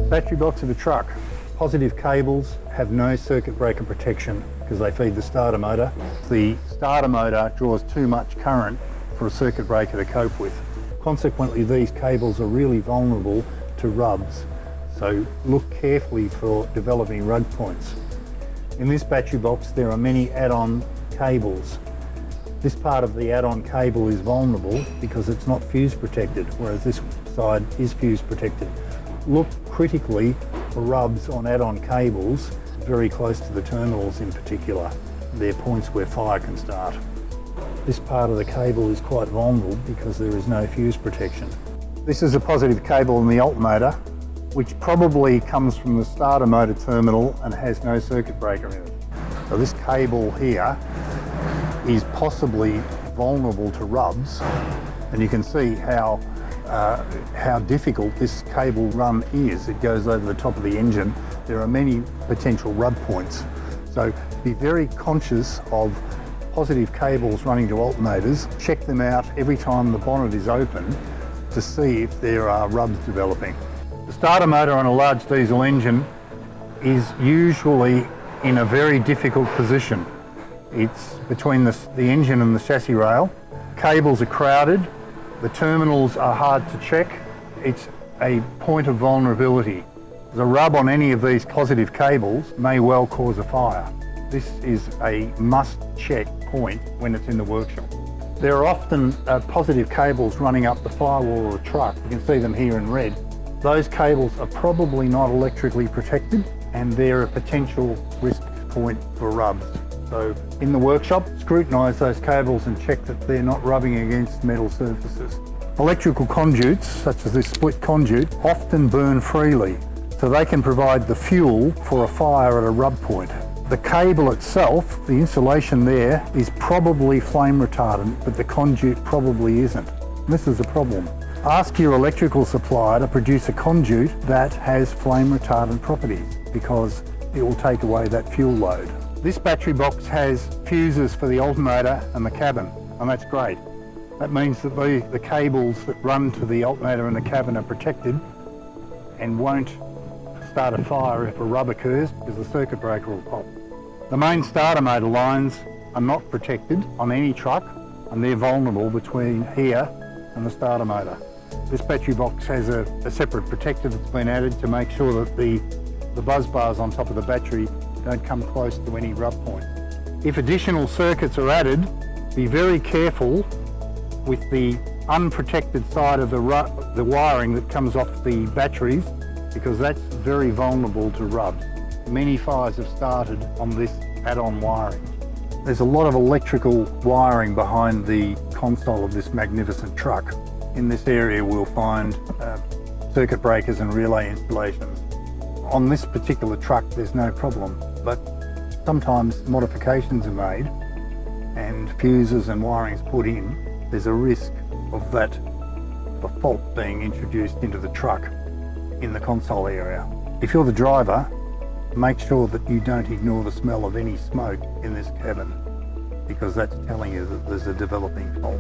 Battery box of a truck. Positive cables have no circuit breaker protection because they feed the starter motor. The starter motor draws too much current for a circuit breaker to cope with. Consequently, these cables are really vulnerable to rubs, so look carefully for developing rub points. In this battery box there are many add-on cables. This part of the add-on cable is vulnerable because it's not fuse protected, whereas this side is fuse protected. Look critically for rubs on add-on cables, very close to the terminals in particular. They're points where fire can start. This part of the cable is quite vulnerable because there is no fuse protection. This is a positive cable in the alternator, which probably comes from the starter motor terminal and has no circuit breaker in it. So this cable here is possibly vulnerable to rubs, and you can see how difficult this cable run is. It goes over the top of the engine. There are many potential rub points. So be very conscious of positive cables running to alternators. Check them out every time the bonnet is open to see if there are rubs developing. The starter motor on a large diesel engine is usually in a very difficult position. It's between the engine and the chassis rail. Cables are crowded. The terminals are hard to check. It's a point of vulnerability. The rub on any of these positive cables may well cause a fire. This is a must-check point when it's in the workshop. There are often positive cables running up the firewall of the truck. You can see them here in red. Those cables are probably not electrically protected and they're a potential risk point for rubs. So in the workshop, scrutinise those cables and check that they're not rubbing against metal surfaces. Electrical conduits, such as this split conduit, often burn freely, so they can provide the fuel for a fire at a rub point. The cable itself, the insulation there, is probably flame retardant, but the conduit probably isn't. This is a problem. Ask your electrical supplier to produce a conduit that has flame retardant properties, because it will take away that fuel load. This battery box has fuses for the alternator and the cabin, and that's great. That means that the cables that run to the alternator and the cabin are protected and won't start a fire if a rub occurs, because the circuit breaker will pop. The main starter motor lines are not protected on any truck, and they're vulnerable between here and the starter motor. This battery box has a separate protector that's been added to make sure that the buzz bars on top of the battery don't come close to any rub point. If additional circuits are added, be very careful with the unprotected side of the wiring that comes off the batteries, because that's very vulnerable to rubs. Many fires have started on this add-on wiring. There's a lot of electrical wiring behind the console of this magnificent truck. In this area we'll find circuit breakers and relay installations. On this particular truck there's no problem, but sometimes modifications are made and fuses and wiring's put in. There's a risk of that fault being introduced into the truck in the console area. If you're the driver, make sure that you don't ignore the smell of any smoke in this cabin, because that's telling you that there's a developing fault.